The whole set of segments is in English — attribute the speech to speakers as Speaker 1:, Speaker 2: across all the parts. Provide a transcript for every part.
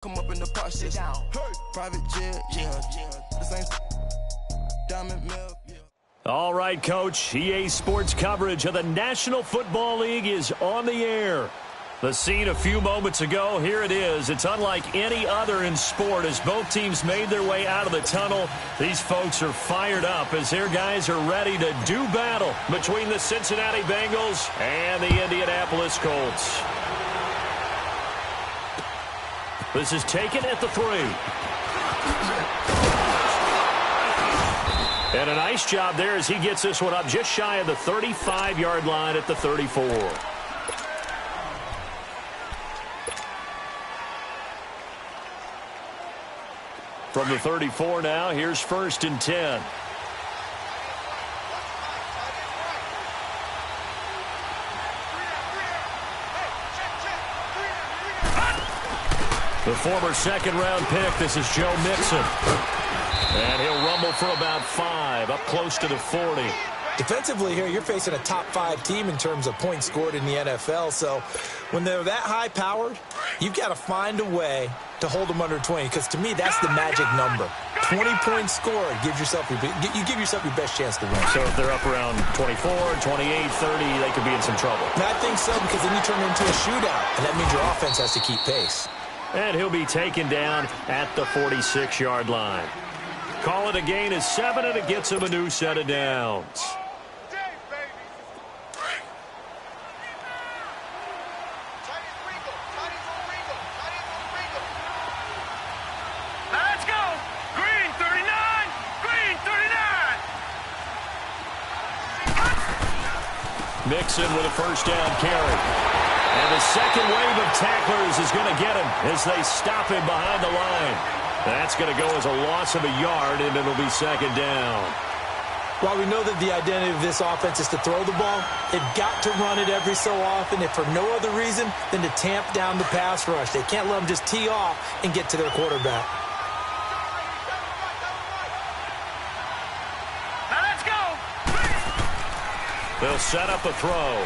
Speaker 1: Come up in the process. Hey. Private jet, yeah. The same diamond milk, yeah.
Speaker 2: All right, Coach. EA Sports coverage of the National Football League is on the air. The scene a few moments ago, here it is. It's unlike any other in sport as both teams made their way out of the tunnel. These folks are fired up as their guys are ready to do battle between the Cincinnati Bengals and the Indianapolis Colts. This is taken at the 3. And a nice job there as he gets this one up just shy of the 35-yard line at the 34. From the 34 now, here's 1st and 10. The former second-round pick, this is Joe Mixon. And he'll rumble for about 5, up close to the 40.
Speaker 3: Defensively here, you're facing a top-5 team in terms of points scored in the NFL. So when they're that high-powered, you've got to find a way to hold them under 20. Because to me, that's the magic number. 20 points scored, you give yourself your best chance to win.
Speaker 2: So if they're up around 24, 28, 30, they could be in some trouble.
Speaker 3: And I think so, because then you turn it into a shootout, and that means your offense has to keep pace.
Speaker 2: And he'll be taken down at the 46-yard line. Call it a gain of 7, and it gets him a new set of downs.
Speaker 4: Let's go! Green 39! Green 39!
Speaker 2: Mixon with a first down carry. And the second wave of tacklers is going to get him as they stop him behind the line. That's going to go as a loss of a yard, and it'll be second down.
Speaker 3: While we know that the identity of this offense is to throw the ball, they've got to run it every so often, if for no other reason than to tamp down the pass rush. They can't let them just tee off and get to their quarterback.
Speaker 4: Now let's go!
Speaker 2: They'll set up a throw.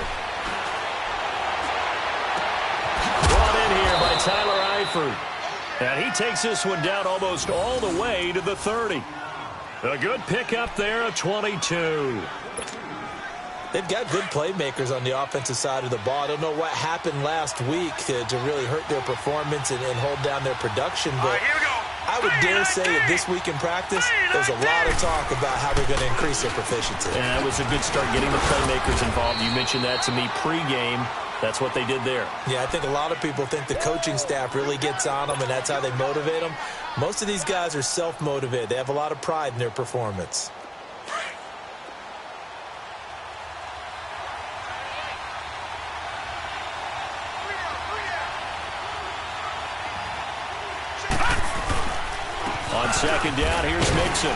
Speaker 2: Here by Tyler Eifert. And he takes this one down almost all the way to the 30. A good pickup there of 22.
Speaker 3: They've got good playmakers on the offensive side of the ball. I don't know what happened last week to really hurt their performance and hold down their production. But
Speaker 4: here we go.
Speaker 3: I would dare say that this week in practice, there's a lot of talk about how they're going to increase their proficiency.
Speaker 2: And that was a good start getting the playmakers involved. You mentioned that to me pregame. That's what they did there.
Speaker 3: Yeah, I think a lot of people think the coaching staff really gets on them, and that's how they motivate them. Most of these guys are self-motivated. They have a lot of pride in their performance.
Speaker 2: On second down, here's Mixon.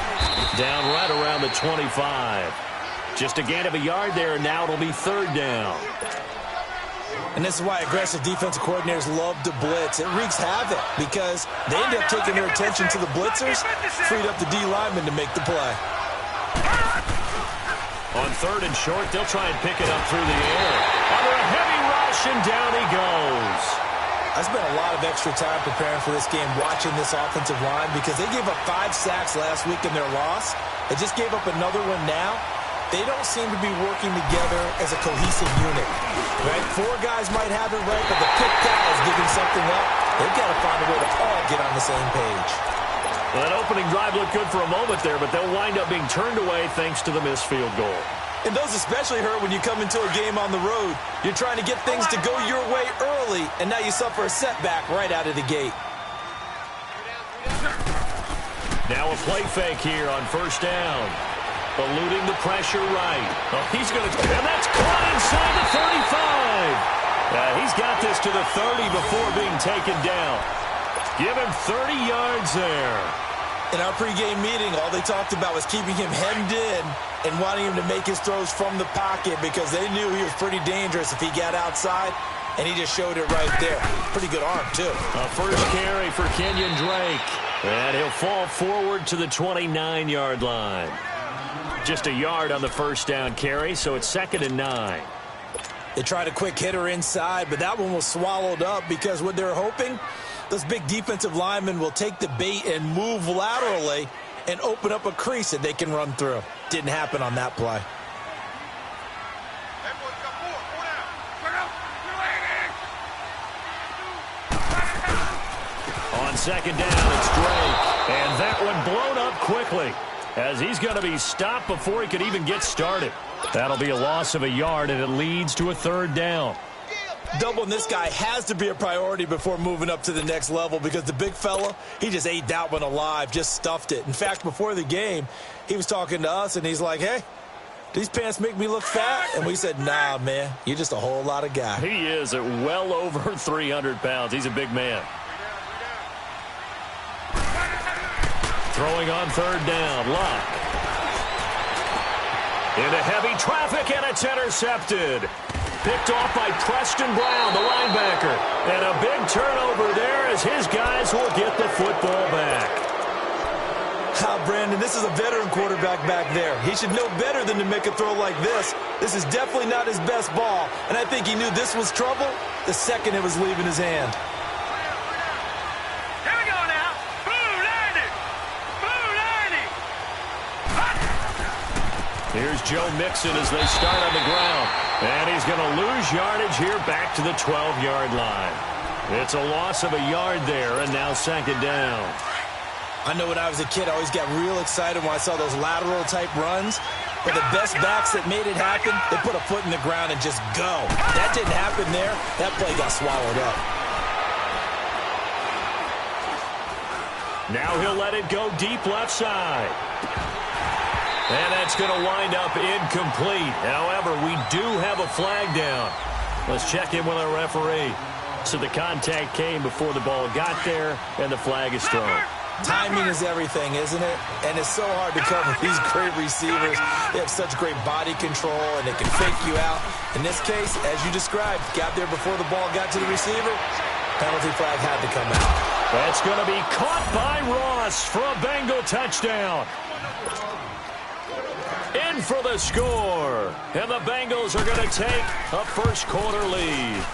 Speaker 2: Down right around the 25. Just a gain of a yard there, and now it'll be 3rd down.
Speaker 3: And this is why aggressive defensive coordinators love to blitz. It wreaks havoc because they end up taking their attention to the blitzers, freed up the D lineman to make the play.
Speaker 2: On 3rd and short, they'll try and pick it up through the air. Under a heavy rush, and down he goes.
Speaker 3: I spent a lot of extra time preparing for this game, watching this offensive line, because they gave up 5 sacks last week in their loss. They just gave up another one now. They don't seem to be working together as a cohesive unit. Right? 4 guys might have it right, but the 5th guy is giving something up. They've got to find a way to all get on the same page.
Speaker 2: Well, that opening drive looked good for a moment there, but they'll wind up being turned away thanks to the missed field goal.
Speaker 3: And those especially hurt when you come into a game on the road. You're trying to get things to go your way early, and now you suffer a setback right out of the gate.
Speaker 2: Now a play fake here on 1st down. Eluding the pressure right. Oh, he's going to, and that's caught inside the 35. He's got this to the 30 before being taken down. Give him 30 yards there.
Speaker 3: In our pregame meeting, all they talked about was keeping him hemmed in and wanting him to make his throws from the pocket because they knew he was pretty dangerous if he got outside, and he just showed it right there. Pretty good arm, too.
Speaker 2: A first carry for Kenyon Drake. And he'll fall forward to the 29-yard line. Just a yard on the first down carry, so it's 2nd and 9.
Speaker 3: They tried a quick hitter inside, but that one was swallowed up because what they're hoping Those big defensive linemen will take the bait and move laterally and open up a crease that they can run through. Didn't happen on that play.
Speaker 2: On second down, it's Drake. And that one blown up quickly as he's going to be stopped before he could even get started. That'll be a loss of a yard, and it leads to a third down.
Speaker 3: Doubling this guy has to be a priority before moving up to the next level because the big fella, he just ate that one alive, just stuffed it. In fact, before the game, he was talking to us, and he's like, hey, these pants make me look fat? And we said, nah, man, you're just a whole lot of guy.
Speaker 2: He is at well over 300 pounds. He's a big man. Throwing on third down, Luck. Into heavy traffic, and it's intercepted. Picked off by Preston Brown, the linebacker. And a big turnover there as his guys will get the football back.
Speaker 3: Brandon, this is a veteran quarterback back there. He should know better than to make a throw like this. This is definitely not his best ball. And I think he knew this was trouble the second it was leaving his hand.
Speaker 4: Here we go now. Blue 90. Blue 90.
Speaker 2: Here's Joe Mixon as they start on the ground. And he's going to lose yardage here back to the 12-yard line. It's a loss of a yard there, and now second down.
Speaker 3: I know when I was a kid, I always got real excited when I saw those lateral-type runs. But the best backs that made it happen, they put a foot in the ground and just go. That didn't happen there. That play got swallowed up.
Speaker 2: Now he'll let it go deep left side. And that's going to wind up incomplete. However, we do have a flag down. Let's check in with our referee. So the contact came before the ball got there, and the flag is thrown.
Speaker 3: Timing is everything, isn't it? And it's so hard to cover these great receivers. They have such great body control, and they can fake you out. In this case, as you described, got there before the ball got to the receiver. Penalty flag had to come out.
Speaker 2: That's going to be caught by Ross for a Bengal touchdown. In for the score. And the Bengals are going to take a first-quarter lead.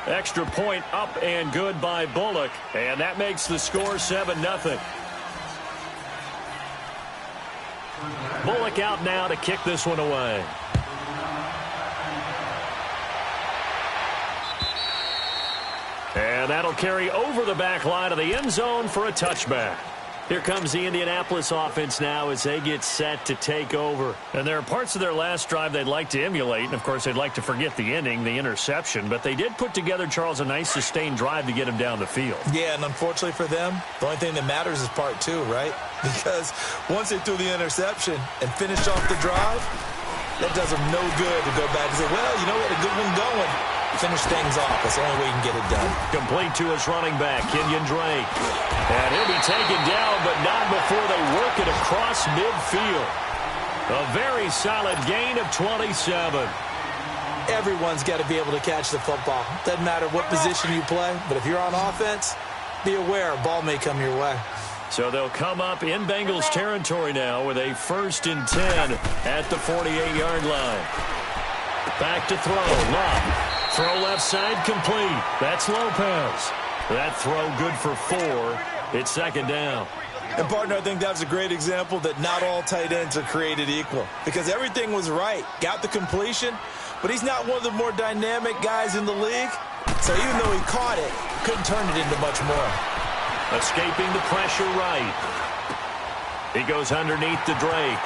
Speaker 2: Extra point up and good by Bullock. And that makes the score 7-0. Bullock out now to kick this one away. And that'll carry over the back line of the end zone for a touchback. Here comes the Indianapolis offense now as they get set to take over. And there are parts of their last drive they'd like to emulate. And, of course, they'd like to forget the ending, the interception. But they did put together, Charles, a nice sustained drive to get him down the field.
Speaker 3: Yeah, and unfortunately for them, the only thing that matters is part two, right? Because once they threw the interception and finished off the drive, that does them no good to go back and say, well, you know what, a good one going. Finish things off. That's the only way you can get it done.
Speaker 2: Complete to his running back, Kenyon Drake. And he'll be taken down, but not before they work it across midfield. A very solid gain of 27.
Speaker 3: Everyone's got to be able to catch the football. Doesn't matter what position you play, but if you're on offense, be aware a ball may come your way.
Speaker 2: So they'll come up in Bengals territory now with a 1st and 10 at the 48-yard line. Back to throw. Love. Throw left side complete. That's Lopez. That throw good for 4. It's second down.
Speaker 3: And, partner, I think that's a great example that not all tight ends are created equal. Because everything was right. Got the completion, but he's not one of the more dynamic guys in the league. So even though he caught it, couldn't turn it into much more.
Speaker 2: Escaping the pressure right. He goes underneath to Drake.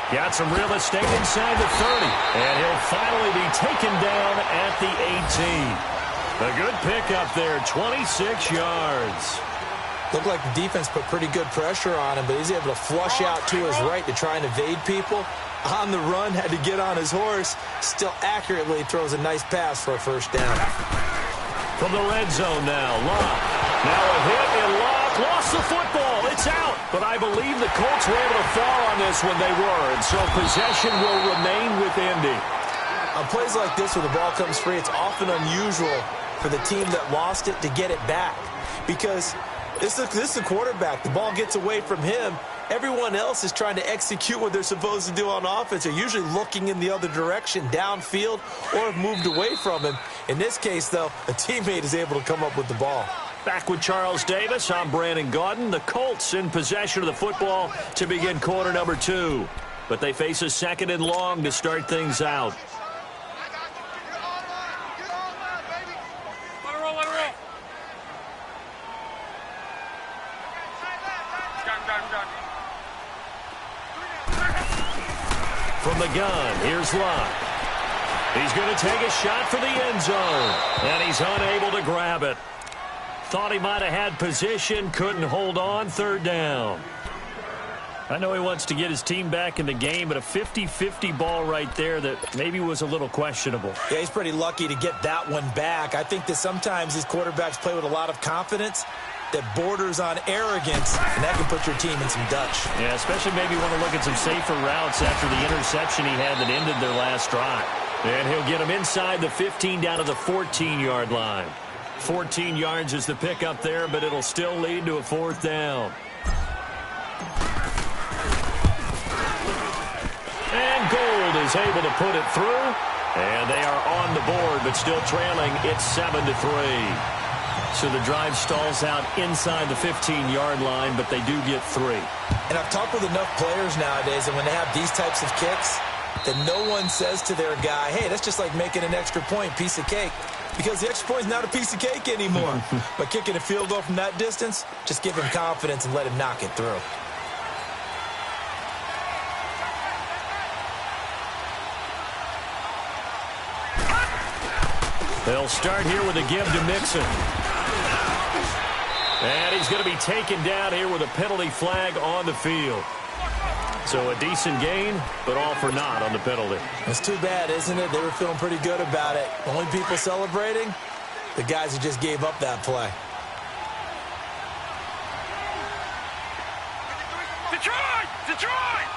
Speaker 2: Got some real estate inside the 30. And he'll finally be taken down at the 18. A good pickup there, 26 yards.
Speaker 3: Looked like the defense put pretty good pressure on him, but he's able to flush out to his right to try and evade people. On the run, had to get on his horse. Still accurately throws a nice pass for a first down.
Speaker 2: From the red zone now, Locke. Now a hit, and Locke lost the football. It's out. But I believe the Colts were able to fall on this when they were, and so possession will remain with Indy.
Speaker 3: On plays like this where the ball comes free, it's often unusual for the team that lost it to get it back. Because this is a quarterback. The ball gets away from him, Everyone else is trying to execute what they're supposed to do on offense. They're usually looking in the other direction, downfield, or have moved away from him. In this case, though, a teammate is able to come up with the ball.
Speaker 2: Back with Charles Davis, I'm Brandon Gaudin. The Colts in possession of the football to begin quarter number 2. But they face a second and long to start things out. From the gun, here's Luck. He's going to take a shot for the end zone, and he's unable to grab it. Thought he might have had position, couldn't hold on, third down. I know he wants to get his team back in the game, but a 50-50 ball right there that maybe was a little questionable.
Speaker 3: Yeah, he's pretty lucky to get that one back. I think that sometimes these quarterbacks play with a lot of confidence that borders on arrogance, and that can put your team in some Dutch.
Speaker 2: Yeah, especially maybe want to look at some safer routes after the interception he had that ended their last drive. And he'll get him inside the 15 down to the 14-yard line. 14 yards is the pickup there, but it'll still lead to a fourth down. And Gold is able to put it through. And they are on the board, but still trailing. It's 7-3. So the drive stalls out inside the 15-yard line, but they do get 3.
Speaker 3: And I've talked with enough players nowadays, and when they have these types of kicks, that no one says to their guy, hey, that's just like making an extra point, piece of cake. Because the extra point is not a piece of cake anymore. But kicking a field goal from that distance, just give him confidence and let him knock it through.
Speaker 2: They'll start here with a give to Mixon. And he's going to be taken down here with a penalty flag on the field. So a decent gain, but all for naught on the penalty.
Speaker 3: It's too bad, isn't it? They were feeling pretty good about it. The only people celebrating, the guys who just gave up that play.
Speaker 4: Detroit! Detroit!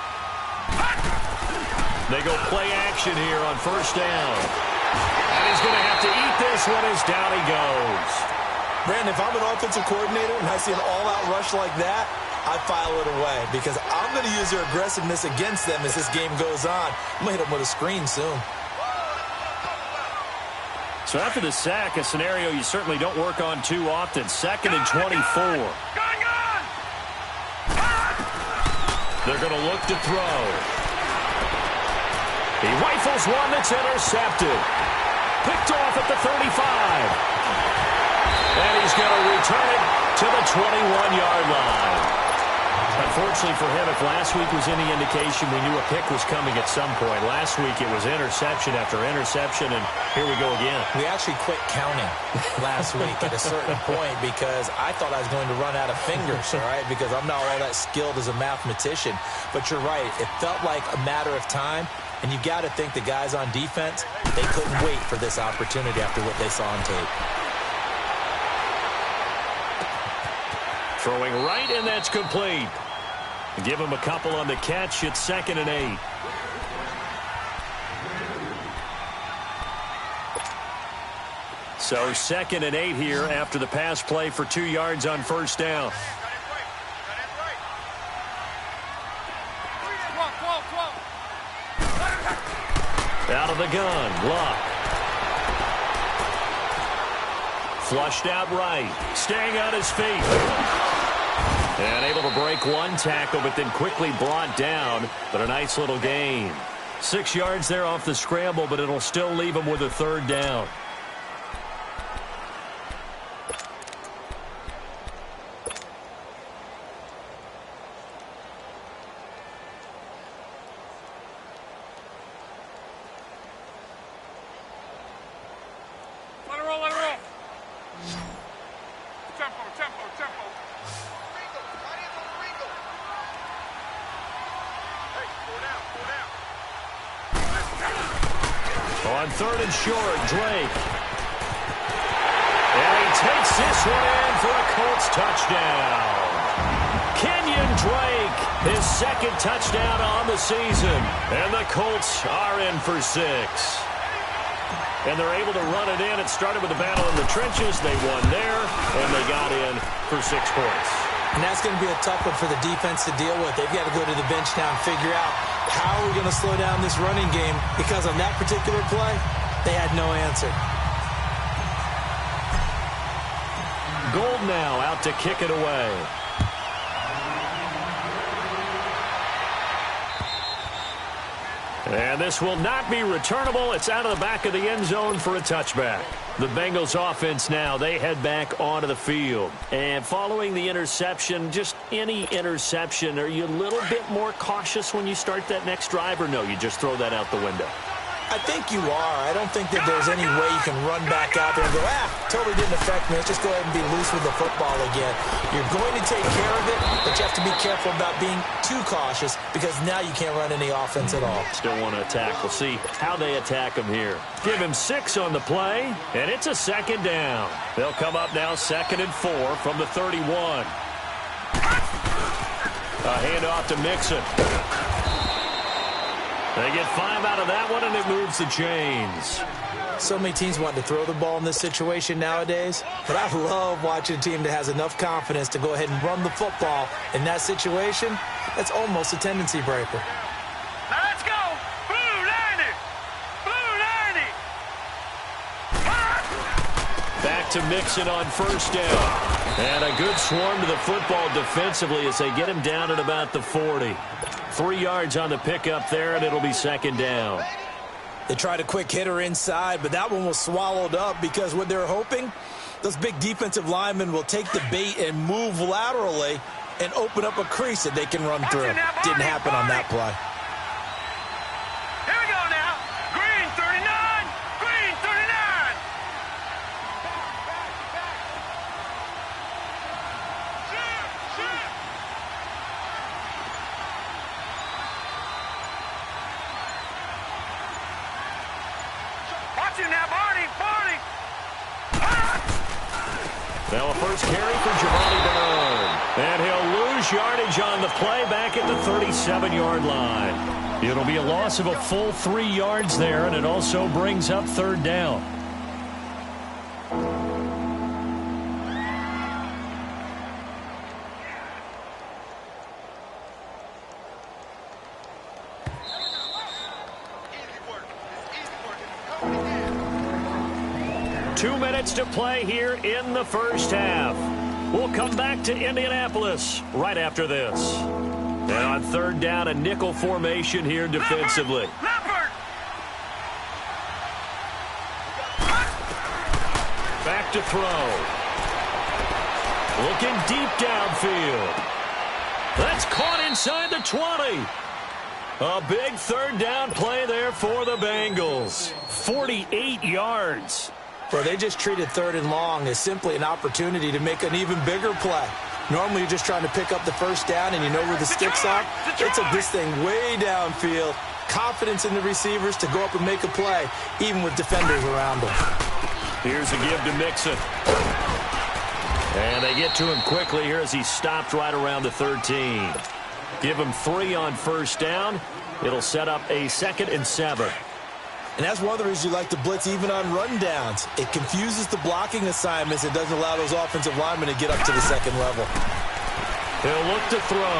Speaker 2: They go play action here on first down. And he's going to have to eat this one as down he goes.
Speaker 3: Brandon, if I'm an offensive coordinator and I see an all-out rush like that, I file it away because I'm going to use their aggressiveness against them as this game goes on. I'm going to hit them with a screen soon.
Speaker 2: So after the sack, a scenario you certainly don't work on too often. 2nd and 24. They're going to look to throw. He rifles one that's intercepted. Picked off at the 35. And he's going to return it to the 21-yard line. Unfortunately for him, if last week was any indication, we knew a pick was coming at some point. Last week it was interception after interception, and here we go again.
Speaker 3: We actually quit counting last week at a certain point because I thought I was going to run out of fingers, all right, because I'm not all that skilled as a mathematician. But you're right. It felt like a matter of time, and you got to think the guys on defense, they couldn't wait for this opportunity after what they saw on tape.
Speaker 2: Throwing right, and that's complete. Give him a couple on the catch. It's 2nd and 8. So 2nd and 8 here after the pass play for 2 yards on first down. Out of the gun, Luck. Flushed out right, staying on his feet. And able to break one tackle, but then quickly brought down. But a nice little gain. 6 yards there off the scramble, but it'll still leave him with a third down.
Speaker 4: Let it roll, let it roll. Tempo, tempo, tempo.
Speaker 2: On 3rd and short, Drake. And he takes this one in for a Colts touchdown. Kenyon Drake, his 2nd touchdown on the season. And the Colts are in for 6. And they're able to run it in. It started with a battle in the trenches. They won there, and they got in for 6 points.
Speaker 3: And that's going to be a tough one for the defense to deal with. They've got to go to the bench now and figure out how are we going to slow down this running game, because on that particular play, they had no answer.
Speaker 2: Gold now out to kick it away. And this will not be returnable. It's out of the back of the end zone for a touchback. The Bengals offense now, they head back onto the field. And following the interception, just any interception, are you a little bit more cautious when you start that next drive, or no, you just throw that out the window?
Speaker 3: I think you are. I don't think that there's any way you can run back out there and go, totally didn't affect me. Let's just go ahead and be loose with the football again. You're going to take care of it, but you have to be careful about being too cautious, because now you can't run any offense at all.
Speaker 2: Still want to attack. We'll see how they attack him here. Give him 6 on the play, and it's a second down. They'll come up now 2nd and 4 from the 31. A handoff to Mixon. They get 5 out of that one, and it moves the chains.
Speaker 3: So many teams want to throw the ball in this situation nowadays, but I love watching a team that has enough confidence to go ahead and run the football. In that situation, that's almost a tendency breaker.
Speaker 4: Now let's go. Blue 90. Blue 90.
Speaker 2: Back to Mixon on first down. And a good swarm to the football defensively as they get him down at about the 40. 3 yards on the pickup there, and it'll be second down.
Speaker 3: They tried a quick hitter inside, but that one was swallowed up, because what they're hoping, those big defensive linemen will take the bait and move laterally and open up a crease that they can run through. Didn't happen on that play.
Speaker 4: Here we go now. Green 39. Green 39. Watch him now, Barney. Barney.
Speaker 2: Now a first carry for Giovanni Bernard. And he'll lose yardage on the play back at the 37-yard line. It'll be a loss of a full 3 yards there, and it also brings up third down. To play here in the first half. We'll come back to Indianapolis right after this. And on third down, a nickel formation here defensively. Back to throw. Looking deep downfield. That's caught inside the 20. A big third down play there for the Bengals. 48 yards.
Speaker 3: Bro, they just treated 3rd and long as simply an opportunity to make an even bigger play. Normally, you're just trying to pick up the first down, and you know where the sticks are. They took this thing way downfield. Confidence in the receivers to go up and make a play, even with defenders around them.
Speaker 2: Here's a give to Mixon. And they get to him quickly here as he stopped right around the 13. Give him 3 on first down. It'll set up a 2nd and 7.
Speaker 3: And that's one of the reasons you like to blitz even on rundowns. It confuses the blocking assignments. It doesn't allow those offensive linemen to get up to the second level.
Speaker 2: He'll look to throw.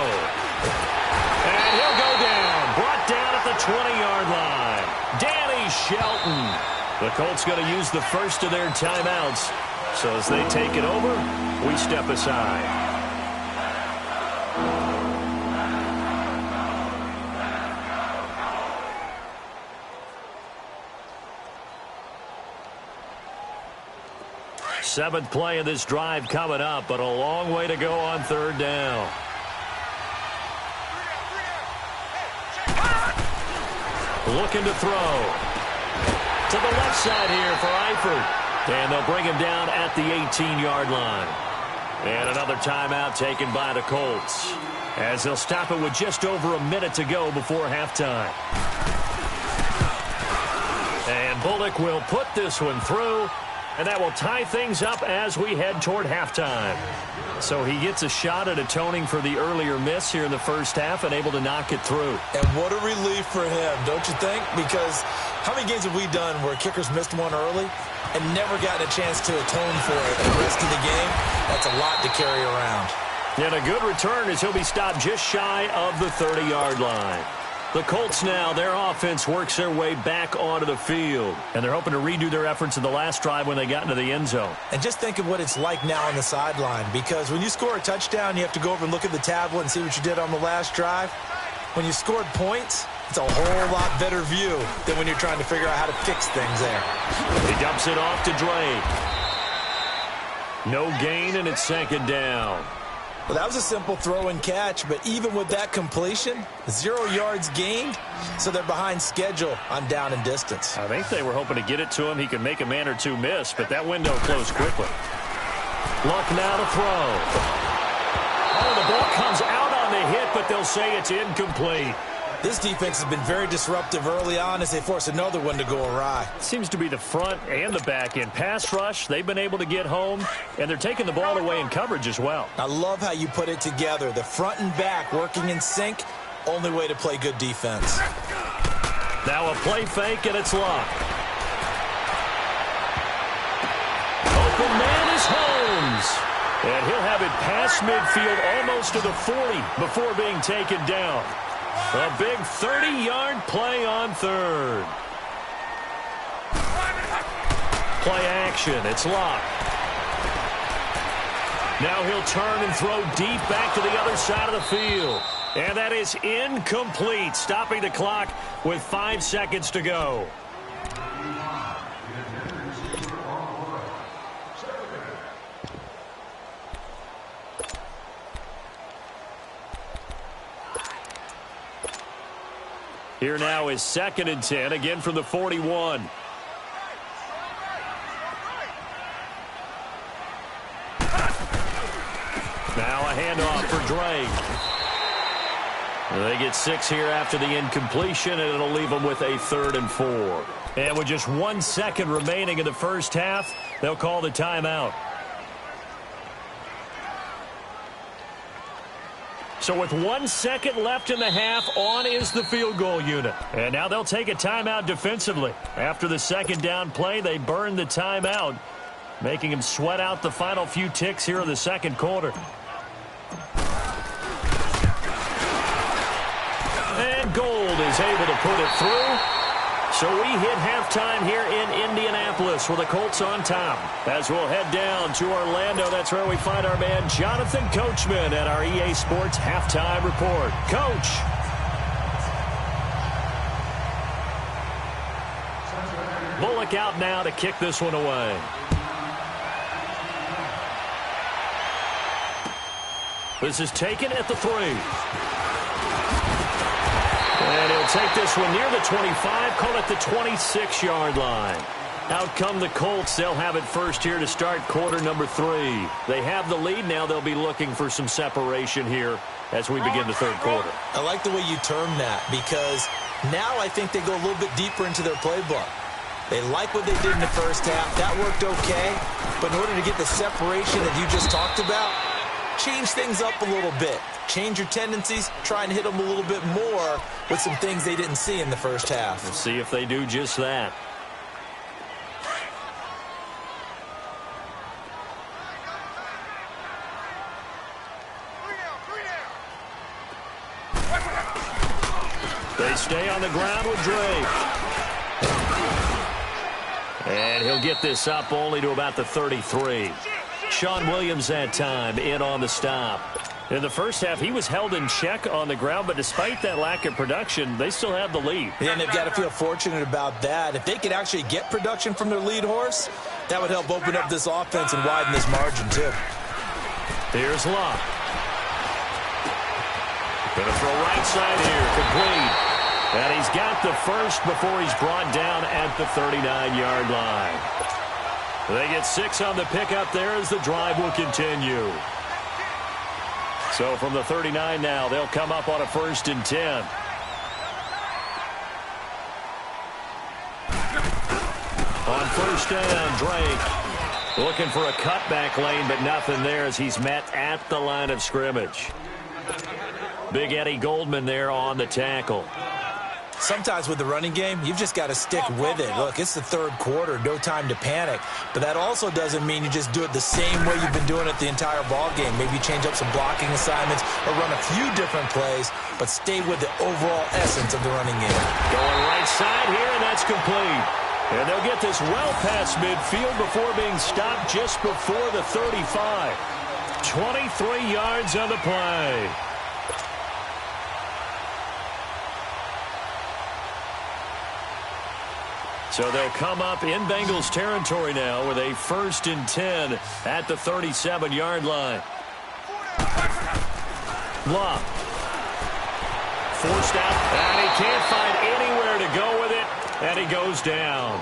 Speaker 2: And he'll go down. Brought down at the 20-yard line. Danny Shelton. The Colts going to use the first of their timeouts. So as they take it over, we step aside. Seventh play of this drive coming up, but a long way to go on third down. Looking to throw. To the left side here for Eifert. And they'll bring him down at the 18-yard line. And another timeout taken by the Colts, as they'll stop it with just over a minute to go before halftime. And Bullock will put this one through. And that will tie things up as we head toward halftime. So he gets a shot at atoning for the earlier miss here in the first half and able to knock it through.
Speaker 3: And what a relief for him, don't you think? Because how many games have we done where kickers missed one early and never gotten a chance to atone for it the rest of the game? That's a lot to carry around.
Speaker 2: And a good return as he'll be stopped just shy of the 30-yard line. The Colts now, their offense works their way back onto the field. And they're hoping to redo their efforts in the last drive when they got into the end zone.
Speaker 3: And just think of what it's like now on the sideline, because when you score a touchdown, you have to go over and look at the tablet and see what you did on the last drive. When you scored points, it's a whole lot better view than when you're trying to figure out how to fix things there.
Speaker 2: He dumps it off to Drake. No gain, and it's second down.
Speaker 3: Well, that was a simple throw and catch, but even with that completion, 0 yards gained, so they're behind schedule on down and distance.
Speaker 2: I think they were hoping to get it to him. He could make a man or two miss, but that window closed quickly. Luck now to throw. Oh, the ball comes out on the hit, but they'll say it's incomplete.
Speaker 3: This defense has been very disruptive early on as they force another one to go awry.
Speaker 2: Seems to be the front and the back end. Pass rush, they've been able to get home, and they're taking the ball away in coverage as well.
Speaker 3: I love how you put it together. The front and back working in sync, only way to play good defense.
Speaker 2: Now a play fake, and it's Luck. Open man is Holmes. And he'll have it past midfield almost to the 40 before being taken down. A big 30-yard play on third. Play action. It's Luck. Now he'll turn and throw deep back to the other side of the field. And that is incomplete, stopping the clock with 5 seconds to go. Here now is 2nd and 10, again from the 41. Now a handoff for Drake. They get 6 here after the incompletion, and it'll leave them with a 3rd and 4. And with just 1 second remaining in the first half, they'll call the timeout. So with 1 second left in the half, on is the field goal unit. And now they'll take a timeout defensively. After the second down play, they burn the timeout, making them sweat out the final few ticks here in the second quarter. And Gold is able to put it through. So we hit halftime here in Indianapolis with the Colts on top. As we'll head down to Orlando, that's where we find our man Jonathan Coachman at our EA Sports Halftime Report. Coach. Bullock out now to kick this one away. This is taken at the 3. And he'll take this one near the 25, call it the 26-yard line. Out come the Colts. They'll have it first here to start quarter number 3. They have the lead. Now they'll be looking for some separation here as we begin the third quarter.
Speaker 3: I like the way you term that, because now I think they go a little bit deeper into their playbook. They like what they did in the first half. That worked okay. But in order to get the separation that you just talked about, change things up a little bit. Change your tendencies. Try and hit them a little bit more with some things they didn't see in the first half.
Speaker 2: We'll see if they do just that. They stay on the ground with Drake. And he'll get this up only to about the 33. Sean Williams that time in on the stop. In the first half, he was held in check on the ground, but despite that lack of production, they still have the lead.
Speaker 3: Yeah, and they've got to feel fortunate about that. If they could actually get production from their lead horse, that would help open up this offense and widen this margin, too.
Speaker 2: Here's Luck. Gonna throw right side here, complete. And he's got the first before he's brought down at the 39-yard line. They get 6 on the pickup there as the drive will continue. So from the 39 now, they'll come up on a 1st and 10. On 1st down, Drake looking for a cutback lane, but nothing there as he's met at the line of scrimmage. Big Eddie Goldman there on the tackle.
Speaker 3: Sometimes with the running game, you've just got to stick with it. Look, it's the third quarter, no time to panic. But that also doesn't mean you just do it the same way you've been doing it the entire ball game. Maybe change up some blocking assignments or run a few different plays, but stay with the overall essence of the running game.
Speaker 2: Going right side here, and that's complete. And they'll get this well past midfield before being stopped just before the 35. 23 yards on the play. So they'll come up in Bengals territory now with a 1st and 10 at the 37-yard line. Love. Forced out, and he can't find anywhere to go with it, and he goes down.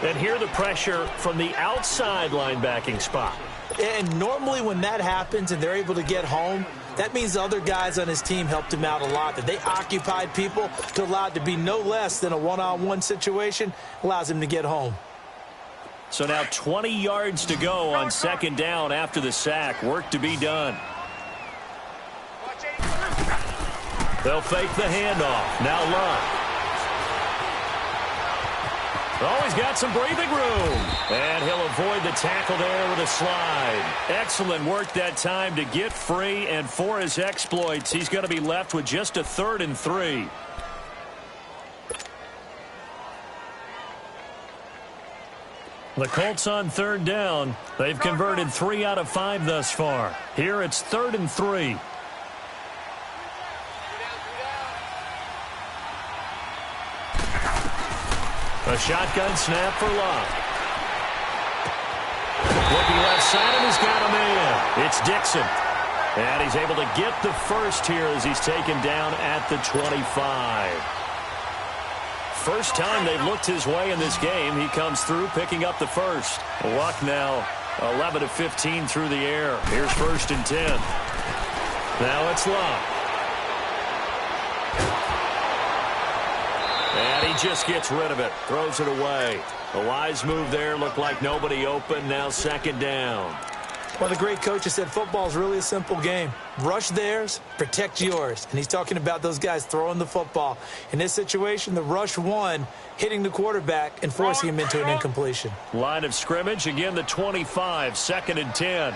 Speaker 2: And here the pressure from the outside linebacking spot.
Speaker 3: And normally when that happens and they're able to get home, that means the other guys on his team helped him out a lot, that they occupied people to allow it to be no less than a one-on-one situation, allows him to get home.
Speaker 2: So now 20 yards to go on 2nd down after the sack. Work to be done. They'll fake the handoff. Now Love. Oh, he's got some breathing room. And he'll avoid the tackle there with a slide. Excellent work that time to get free, and for his exploits, he's going to be left with just a 3rd and 3. The Colts on 3rd down. They've converted 3 out of 5 thus far. Here it's 3rd and 3. A shotgun snap for Love. Looking left side, and he's got a man. It's Dixon. And he's able to get the first here as he's taken down at the 25. First time they've looked his way in this game. He comes through picking up the first. Luck now 11 of 15 through the air. Here's 1st and 10. Now it's Love. And he just gets rid of it. Throws it away. A wise move there. Looked like nobody open. Now 2nd down.
Speaker 3: Well, the great coach has said football is really a simple game. Rush theirs, protect yours. And he's talking about those guys throwing the football. In this situation, the rush won, hitting the quarterback and forcing him into an incompletion.
Speaker 2: Line of scrimmage. Again, the 25. 2nd and 10.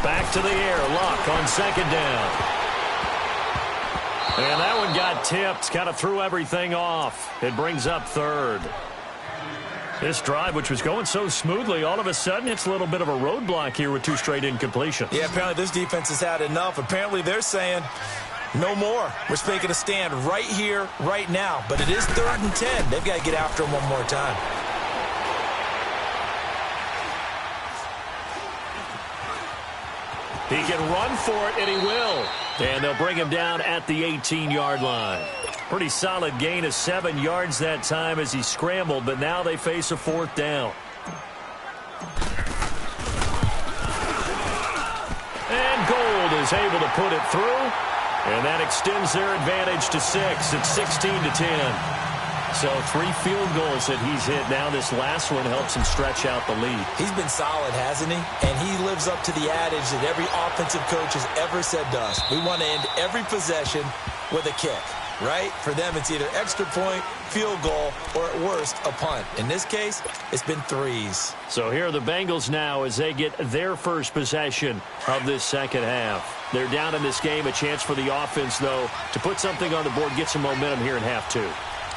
Speaker 2: Back to the air. Luck on 2nd down. And that one got tipped, kind of threw everything off. It brings up 3rd. This drive, which was going so smoothly, all of a sudden it's a little bit of a roadblock here with 2 straight incompletions.
Speaker 3: Yeah, apparently this defense has had enough. Apparently they're saying, no more. We're making a stand right here, right now. But it is 3rd and 10. They've got to get after him one more time.
Speaker 2: He can run for it, and he will. And they'll bring him down at the 18-yard line. Pretty solid gain of 7 yards that time as he scrambled, but now they face a 4th down. And Gold is able to put it through, and that extends their advantage to 6. It's 16 to 10. So 3 field goals that he's hit. Now this last one helps him stretch out the lead.
Speaker 3: He's been solid, hasn't he? And he lives up to the adage that every offensive coach has ever said to us. We want to end every possession with a kick, right? For them, it's either extra point, field goal, or at worst, a punt. In this case, it's been 3s.
Speaker 2: So here are the Bengals now as they get their first possession of this 2nd half. They're down in this game. A chance for the offense, though, to put something on the board, get some momentum here in half 2.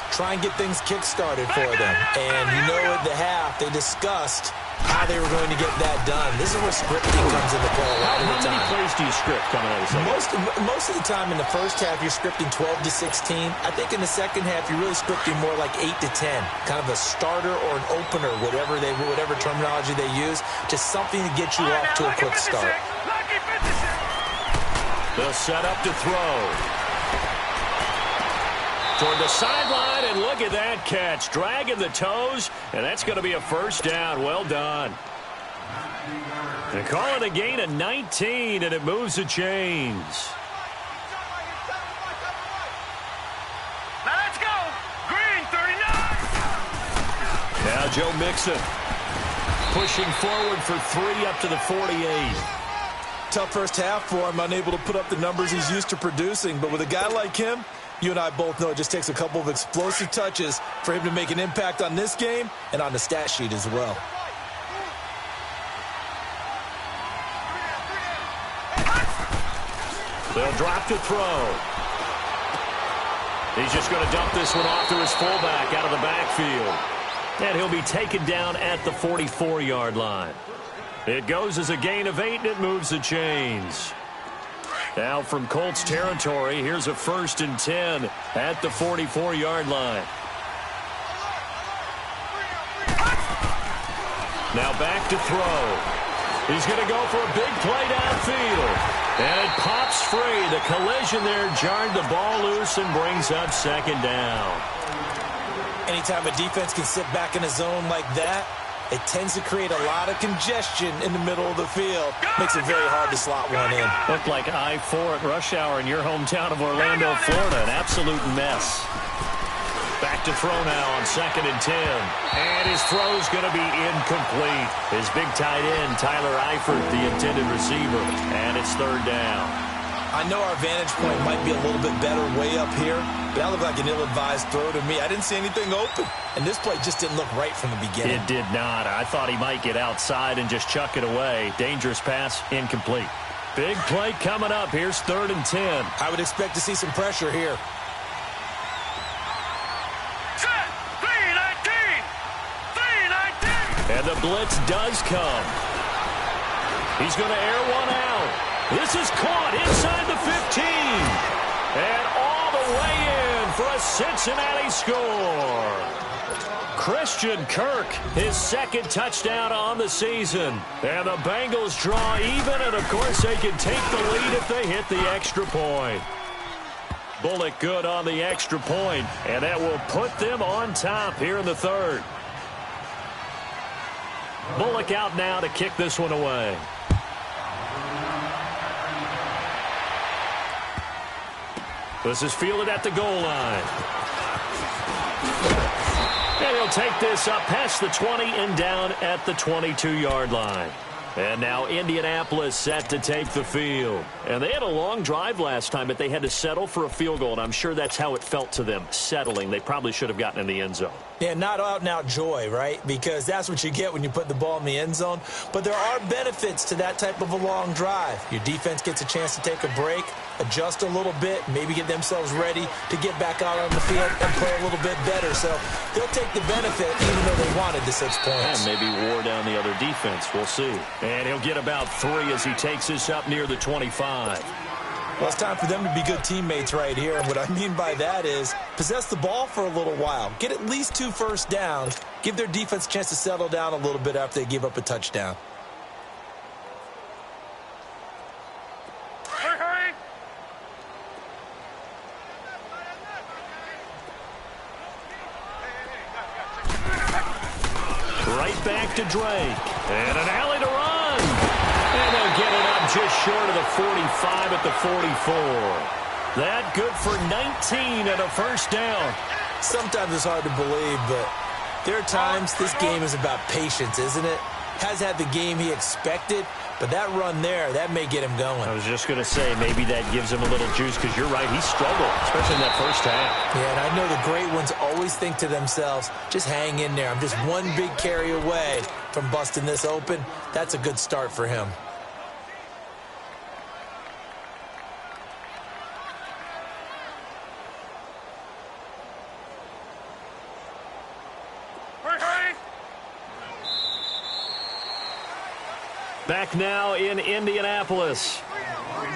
Speaker 3: Try and get things kick-started for them. And you know at the half, they discussed how they were going to get that done. This is where scripting comes into play a lot of the time.
Speaker 2: How many plays do you script coming out of the second?
Speaker 3: Most of the time in the first half, you're scripting 12 to 16. I think in the second half, you're really scripting more like 8 to 10. Kind of a starter or an opener, whatever terminology they use. Just something to get you off to a quick start.
Speaker 2: They'll set up to throw. Toward the sideline, and look at that catch. Dragging the toes, and that's going to be a 1st down. Well done. They call it a gain of 19, and it moves the chains.
Speaker 4: Now let's go. Green, 39.
Speaker 2: Now Joe Mixon pushing forward for 3 up to the 48.
Speaker 3: Tough first half for him, unable to put up the numbers he's used to producing. But with a guy like him, you and I both know it just takes a couple of explosive touches for him to make an impact on this game and on the stat sheet as well.
Speaker 2: They'll drop to throw. He's just going to dump this one off to his fullback out of the backfield. And he'll be taken down at the 44-yard line. It goes as a gain of 8, and it moves the chains. Now from Colts territory, here's a 1st and 10 at the 44-yard line. Now back to throw. He's going to go for a big play downfield. And it pops free. The collision there jarred the ball loose and brings up 2nd down.
Speaker 3: Anytime a defense can sit back in a zone like that, it tends to create a lot of congestion in the middle of the field. Makes it very hard to slot one in.
Speaker 2: Looked like I-4 at rush hour in your hometown of Orlando, Florida. An absolute mess. Back to throw now on 2nd and 10. And his throw's going to be incomplete. His big tight end, Tyler Eifert, the intended receiver. And it's 3rd down.
Speaker 3: I know our vantage point might be a little bit better way up here, but that looked like an ill-advised throw to me. I didn't see anything open, and this play just didn't look right from the beginning.
Speaker 2: It did not. I thought he might get outside and just chuck it away. Dangerous pass, incomplete. Big play coming up. Here's 3rd and 10.
Speaker 3: I would expect to see some pressure here.
Speaker 4: Set, 319! 319!
Speaker 2: And the blitz does come. He's going to air one out. This is caught inside the 15. And all the way in for a Cincinnati score. Christian Kirk, his 2nd touchdown on the season. And the Bengals draw even, and of course they can take the lead if they hit the extra point. Bullock good on the extra point, and that will put them on top here in the 3rd. Bullock out now to kick this one away. This is fielded at the goal line. And he'll take this up past the 20 and down at the 22-yard line. And now Indianapolis set to take the field. And they had a long drive last time, but they had to settle for a field goal, and I'm sure that's how it felt to them, settling. They probably should have gotten in the end zone.
Speaker 3: Yeah, not out-and-out joy, right? Because that's what you get when you put the ball in the end zone. But there are benefits to that type of a long drive. Your defense gets a chance to take a break, adjust a little bit, maybe get themselves ready to get back out on the field and play a little bit better. So they'll take the benefit even though they wanted the 6 points.
Speaker 2: And maybe wore down the other defense. We'll see. And he'll get about 3 as he takes this up near the 25.
Speaker 3: Well, it's time for them to be good teammates right here. And what I mean by that is possess the ball for a little while. Get at least 2 first downs. Give their defense a chance to settle down a little bit after they give up a touchdown.
Speaker 4: Hurry!
Speaker 2: Right back to Drake. And an alley to run. And they'll get it up just short of the 45 at the 44. That good for 19 and a 1st down.
Speaker 3: Sometimes it's hard to believe, but there are times this game is about patience, isn't it? Has had the game he expected, but that run there, that may get him going.
Speaker 2: I was just going to say, maybe that gives him a little juice, because you're right, he struggled, especially in that first half.
Speaker 3: Yeah, and I know the great ones always think to themselves, just hang in there. I'm just one big carry away from busting this open. That's a good start for him.
Speaker 2: Back now in Indianapolis.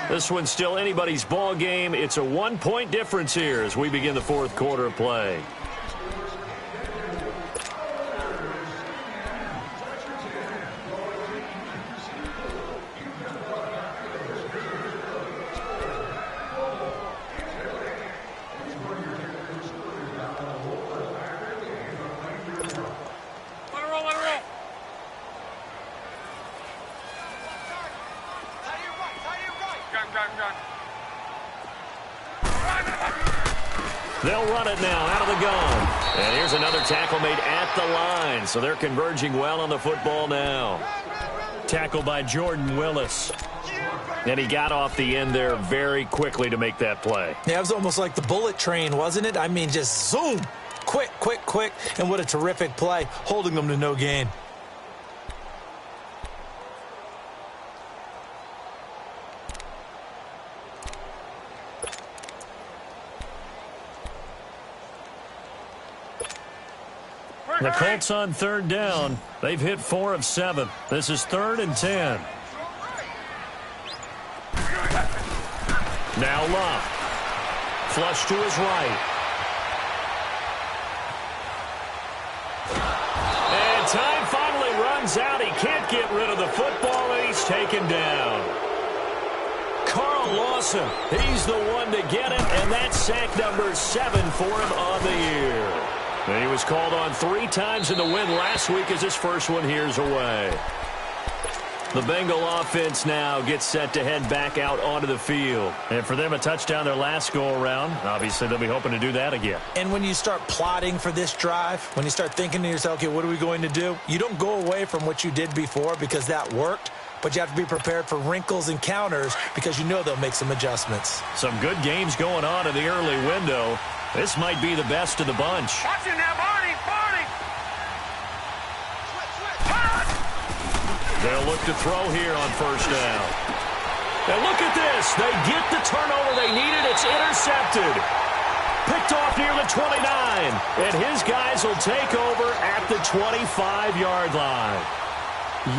Speaker 2: This one's still anybody's ball game. It's a 1-point difference here as we begin the 4th quarter of play. They'll run it now out of the gun. And here's another tackle made at the line. So they're converging well on the football now. tackle by Jordan Willis. And he got off the end there very quickly to make that play.
Speaker 3: Yeah, it was almost like the bullet train, wasn't it? I mean, just zoom. Quick, quick, quick. And what a terrific play, holding them to no gain.
Speaker 2: The Colts on third down. They've hit 4 of 7. This is 3rd and 10. Now Love. Flush to his right. And time finally runs out. He can't get rid of the football, and he's taken down. Carl Lawson, he's the one to get it, and that's sack number 7 for him on the year. And he was called on 3 times in the win last week as his first one here's away. The Bengal offense now gets set to head back out onto the field. And for them, a touchdown their last go-around. Obviously, they'll be hoping to do that again.
Speaker 3: And when you start plotting for this drive, when you start thinking to yourself, okay, what are we going to do? You don't go away from what you did before because that worked. But you have to be prepared for wrinkles and counters because you know they'll make some adjustments.
Speaker 2: Some good games going on in the early window. This might be the best of the bunch.
Speaker 4: Watch him now, Barney! Barney!
Speaker 2: They'll look to throw here on first down. And look at this. They get the turnover they needed. It's intercepted. Picked off near the 29. And his guys will take over at the 25-yard line.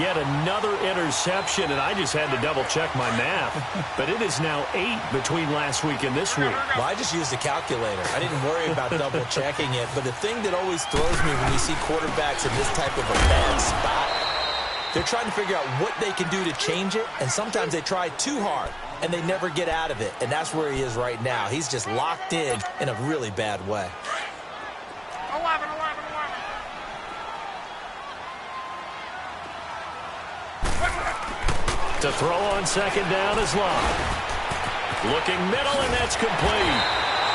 Speaker 2: Yet another interception, and I just had to double-check my math. But it is now 8 between last week and this week.
Speaker 3: Well, I just used a calculator. I didn't worry about double-checking it. But the thing that always throws me when you see quarterbacks in this type of a bad spot, they're trying to figure out what they can do to change it, and sometimes they try too hard, and they never get out of it. And that's where he is right now. He's just locked in a really bad way.
Speaker 4: 11.
Speaker 2: To throw on second down is Love. Looking middle, and that's complete.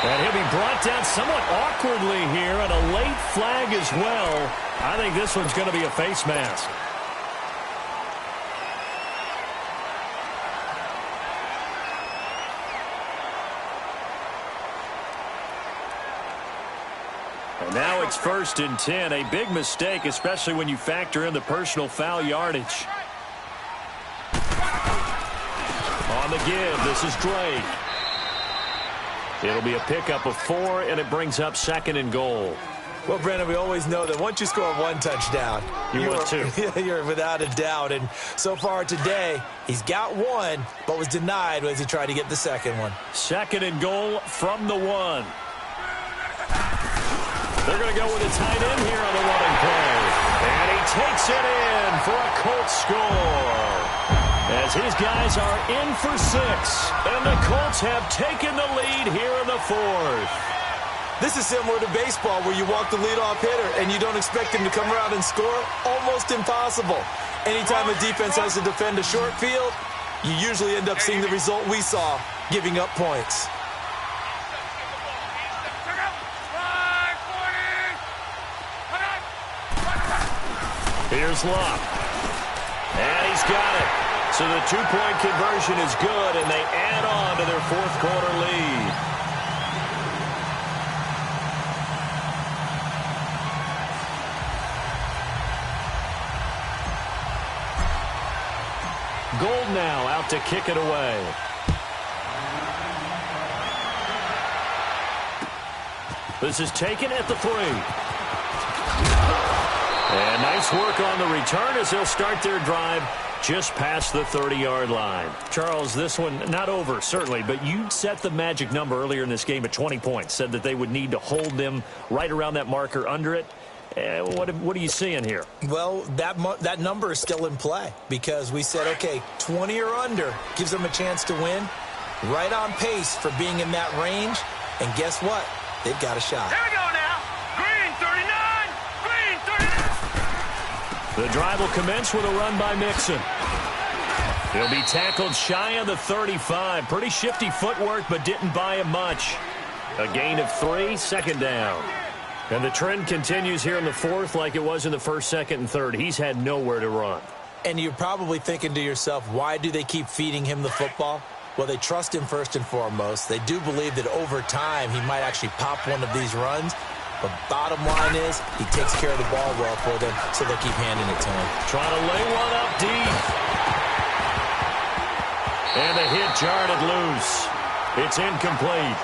Speaker 2: And he'll be brought down somewhat awkwardly here, and a late flag as well. I think this one's going to be a face mask. And now it's 1st and 10. A big mistake, especially when you factor in the personal foul yardage. On the give, this is Drake. It'll be a pickup of 4, and it brings up 2nd and goal.
Speaker 3: Well, Brandon, we always know that once you score 1 touchdown, you're without a doubt. And so far today, he's got 1, but was denied as he tried to get the second one.
Speaker 2: 2nd and goal from the 1. They're going to go with a tight end here on the running play. And he takes it in for a Colts score. As his guys are in for 6. And the Colts have taken the lead here in the 4th.
Speaker 3: This is similar to baseball where you walk the leadoff hitter and you don't expect him to come around and score. Almost impossible. Anytime a defense has to defend a short field, you usually end up seeing the result we saw, giving up points.
Speaker 2: Here's Love. And he's got it. So the 2-point conversion is good, and they add on to their 4th quarter lead. Gold now out to kick it away. This is taken at the 3. And nice work on the return as they'll start their drive just past the 30-yard line. Charles, this one not over, certainly, but you set the magic number earlier in this game at 20 points, said that they would need to hold them right around that marker under it. What are you seeing here?
Speaker 3: Well, that number is still in play because we said, okay, 20 or under gives them a chance to win. Right on pace for being in that range. And guess what? They've got a shot.
Speaker 4: Here we go now. Green 39.
Speaker 2: The drive will commence with a run by Mixon. He'll be tackled shy of the 35. Pretty shifty footwork, but didn't buy him much. A gain of 3, 2nd down. And the trend continues here in the 4th like it was in the 1st, 2nd, and 3rd. He's had nowhere to run.
Speaker 3: And you're probably thinking to yourself, why do they keep feeding him the football? Well, they trust him first and foremost. They do believe that over time he might actually pop one of these runs. But bottom line is he takes care of the ball well for them, so they'll keep handing it to him.
Speaker 2: Trying to lay one up deep. And the hit jarred it loose. It's incomplete.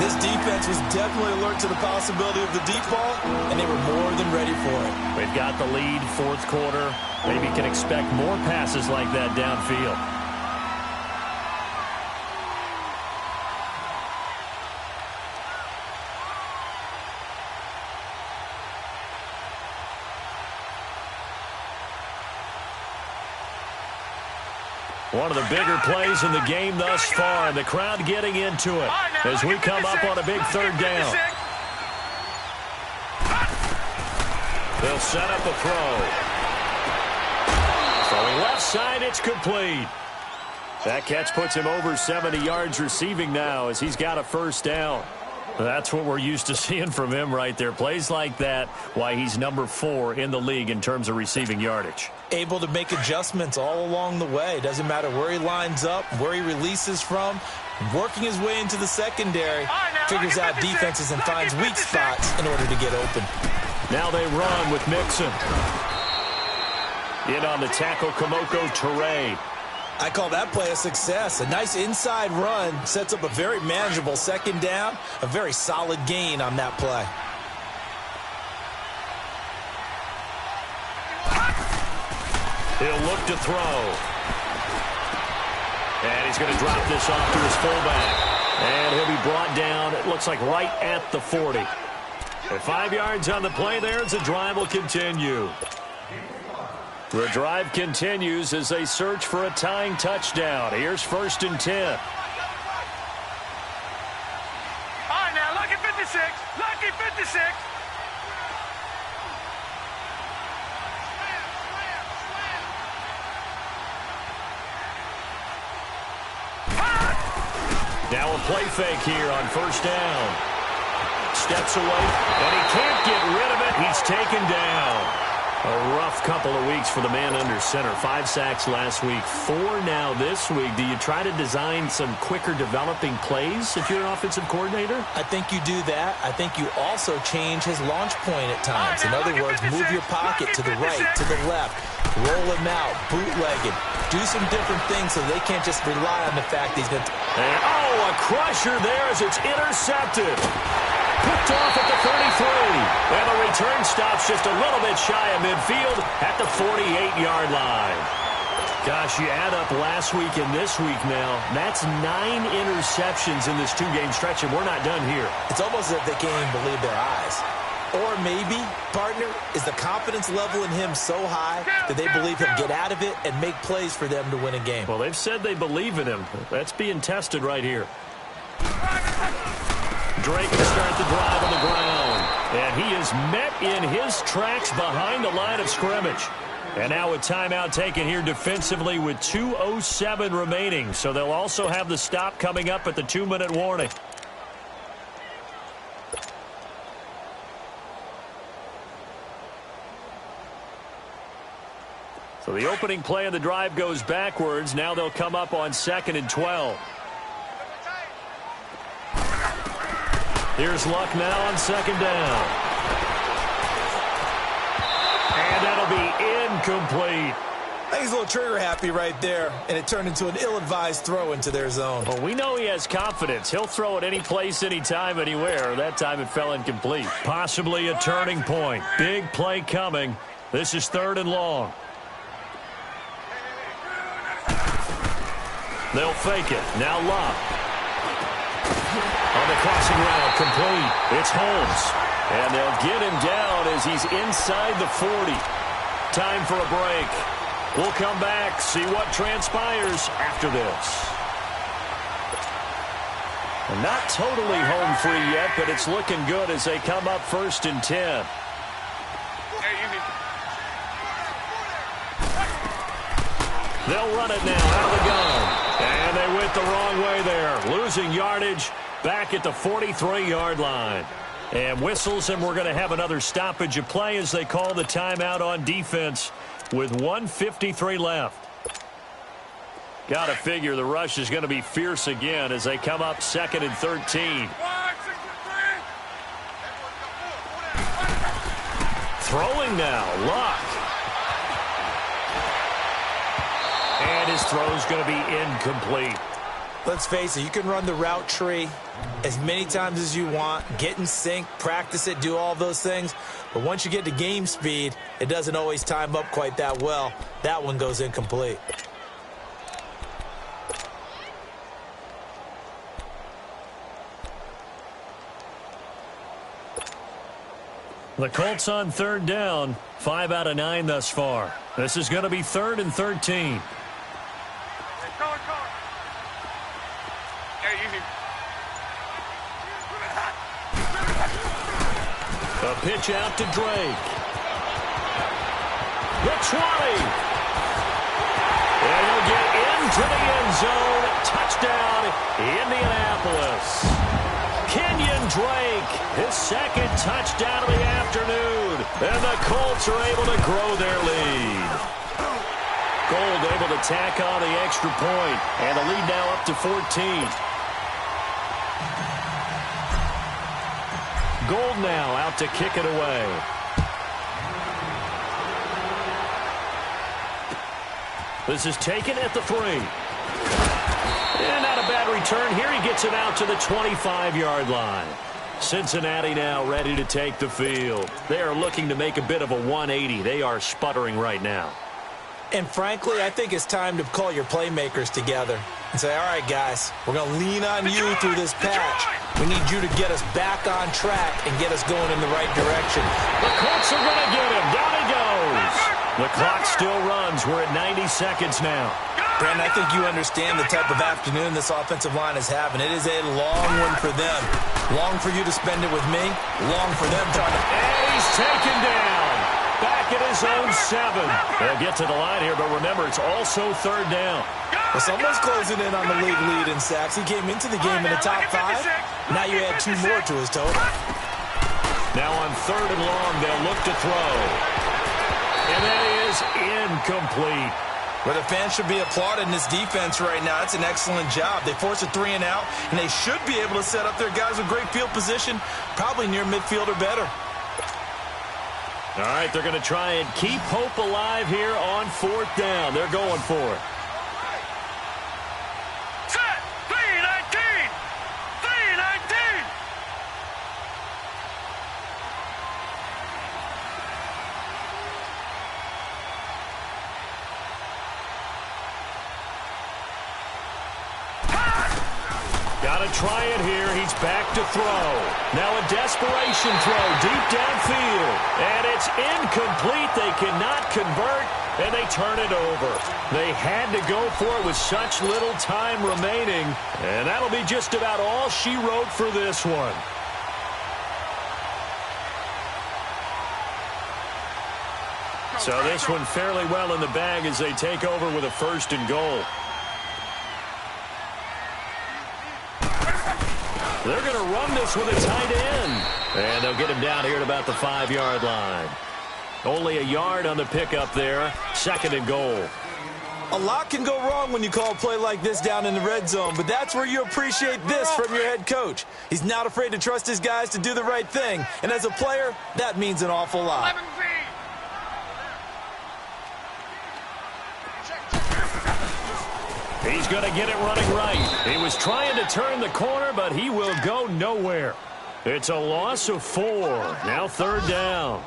Speaker 3: This defense was definitely alert to the possibility of the deep ball, and they were more than ready for it.
Speaker 2: They've got the lead, fourth quarter. Maybe can expect more passes like that downfield. One of the bigger plays in the game thus far, and the crowd getting into it as we come up on a big third down. They'll set up a throw. Throwing left side, it's complete. That catch puts him over 70 yards receiving now as he's got a first down. That's what we're used to seeing from him right there. Plays like that, why he's number 4 in the league in terms of receiving yardage.
Speaker 3: Able to make adjustments all along the way. Doesn't matter where he lines up, where he releases from. Working his way into the secondary. Figures out defenses and finds weak spots in order to get open.
Speaker 2: Now they run with Mixon. In on the tackle, Kamoko Toure.
Speaker 3: I call that play a success. A nice inside run sets up a very manageable second down. A very solid gain on that play.
Speaker 2: He'll look to throw. And he's going to drop this off to his fullback. And he'll be brought down, it looks like right at the 40. And 5 yards on the play there as the drive will continue. The drive continues as they search for a tying touchdown. Here's 1st and 10.
Speaker 4: All right, now, lucky 56. Lucky 56.
Speaker 2: Now a play fake here on 1st down. Steps away, and he can't get rid of it. He's taken down. A rough couple of weeks for the man under center. 5 sacks last week, 4 now this week. Do you try to design some quicker developing plays if you're an offensive coordinator?
Speaker 3: I think you do that. I think you also change his launch point at times. In other words, move your pocket to the right, to the left. Roll him out, bootleg him. Do some different things so they can't just rely on the fact he's going to...
Speaker 2: And, a crusher there as it's intercepted. Picked off at the 33. And the return stops just a little bit shy of midfield at the 48-yard line. Gosh, you add up last week and this week now. That's 9 interceptions in this 2-game stretch, and we're not done here.
Speaker 3: It's almost as if they can't even believe their eyes. Or maybe, partner, is the confidence level in him so high that they believe he'll get out of it and make plays for them to win a game.
Speaker 2: Well, they've said they believe in him. That's being tested right here. Drake will start the drive on the ground. And he is met in his tracks behind the line of scrimmage. And now a timeout taken here defensively with 2:07 remaining. So they'll also have the stop coming up at the 2-minute warning. So the opening play of the drive goes backwards. Now they'll come up on 2nd and 12. Here's Luck now on 2nd down. And that'll be incomplete.
Speaker 3: I think he's a little trigger happy right there, and it turned into an ill-advised throw into their zone.
Speaker 2: Well, we know he has confidence. He'll throw it any place, anytime, anywhere. That time it fell incomplete. Possibly a turning point. Big play coming. This is 3rd and long. They'll fake it. Now Luck. On the crossing route, complete. It's Holmes. And they'll get him down as he's inside the 40. Time for a break. We'll come back, see what transpires after this. And not totally home free yet, but it's looking good as they come up 1st and 10. They'll run it now out of the gun. And they went the wrong way there. Losing yardage back at the 43-yard line. And whistles, and we're going to have another stoppage of play as they call the timeout on defense. with 1:53 left. Got to figure the rush is going to be fierce again as they come up 2nd and 13. Throwing now, Luck. And his throw's going to be incomplete.
Speaker 3: Let's face it, you can run the route tree as many times as you want, get in sync, practice it, do all those things. But once you get to game speed, it doesn't always time up quite that well. That one goes incomplete.
Speaker 2: The Colts on 3rd down, 5 out of 9 thus far. This is going to be 3rd and 13. A pitch out to Drake. The 20. And he'll get into the end zone. Touchdown, Indianapolis. Kenyon Drake, his 2nd touchdown of the afternoon. And the Colts are able to grow their lead. Gold able to tack on the extra point. And the lead now up to 14. Gold now out to kick it away. This is taken at the 3. And not a bad return here. He gets it out to the 25-yard line. Cincinnati now ready to take the field. They are looking to make a bit of a 180. They are sputtering right now.
Speaker 3: And frankly, I think it's time to call your playmakers together and say, all right, guys, we're going to lean on you through this patch. We need you to get us back on track and get us going in the right direction.
Speaker 2: The Colts are going to get him. Down he goes. The clock still runs. We're at 90 seconds now.
Speaker 3: Brandon, I think you understand the type of afternoon this offensive line is having. It is a long one for them. Long for you to spend it with me. Long for them trying to...
Speaker 2: And he's taken down. Back at his own 7. They'll get to the line here, but remember, it's also 3rd down.
Speaker 3: Well, someone's closing in on the league lead in sacks. He came into the game in the top 5. Now you add 2 more to his total.
Speaker 2: Now on 3rd and long, they'll look to throw. And that is incomplete.
Speaker 3: Well, the fans should be applauding this defense right now. It's an excellent job. They force a 3 and out, and they should be able to set up their guys with great field position, probably near midfield or better.
Speaker 2: All right, they're going to try and keep hope alive here on 4th down. They're going for it.
Speaker 4: Set! 319! 319!
Speaker 2: Got to try it here. He's back to throw. Now a desperation throw deep downfield. And it's incomplete. They cannot convert, and they turn it over. They had to go for it with such little time remaining. And that'll be just about all she wrote for this one. So this one fairly well in the bag as they take over with a 1st and goal. They're going to run this with a tight end. And they'll get him down here at about the 5-yard line. Only a yard on the pickup there. 2nd and goal.
Speaker 3: A lot can go wrong when you call a play like this down in the red zone, but that's where you appreciate this from your head coach. He's not afraid to trust his guys to do the right thing. And as a player, that means an awful lot.
Speaker 2: He's going to get it running right. He was trying to turn the corner, but he will go nowhere. It's a loss of 4. Now 3rd down.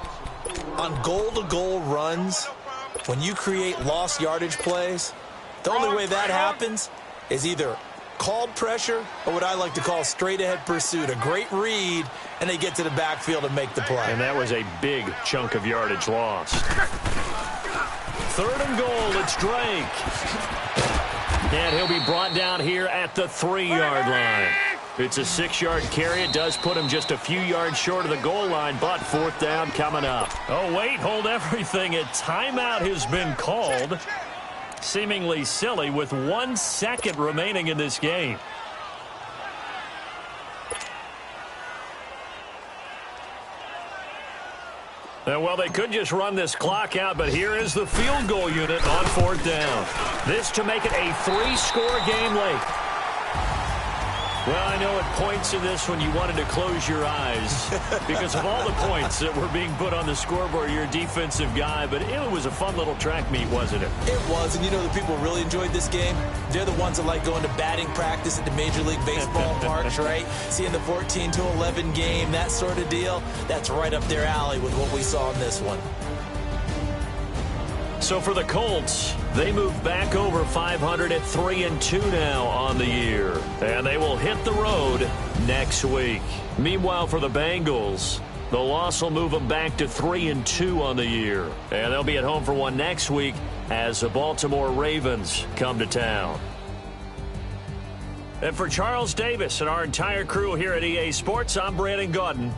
Speaker 3: On goal-to-goal runs, when you create lost yardage plays, the only way that happens is either called pressure or what I like to call straight-ahead pursuit. A great read, and they get to the backfield and make the play.
Speaker 2: And that was a big chunk of yardage lost. 3rd and goal, it's Drake. And he'll be brought down here at the 3-yard line. It's a 6-yard carry. It does put him just a few yards short of the goal line, but 4th down coming up. Oh, wait, hold everything. A timeout has been called. Seemingly silly with 1 second remaining in this game. And, well, they could just run this clock out, but here is the field goal unit on 4th down. This to make it a 3-score game late. Well, I know at points in this when you wanted to close your eyes because of all the points that were being put on the scoreboard. You're a defensive guy, but it was a fun little track meet, wasn't it?
Speaker 3: It was, and you know the people who really enjoyed this game? They're the ones that like going to batting practice at the Major League Baseball parks, right? Seeing the 14-11 game, that sort of deal. That's right up their alley with what we saw in this one.
Speaker 2: So for the Colts, they move back over 500 at 3-2 now on the year. And they will hit the road next week. Meanwhile, for the Bengals, the loss will move them back to 3-2 on the year. And they'll be at home for one next week as the Baltimore Ravens come to town. And for Charles Davis and our entire crew here at EA Sports, I'm Brandon Gaudin.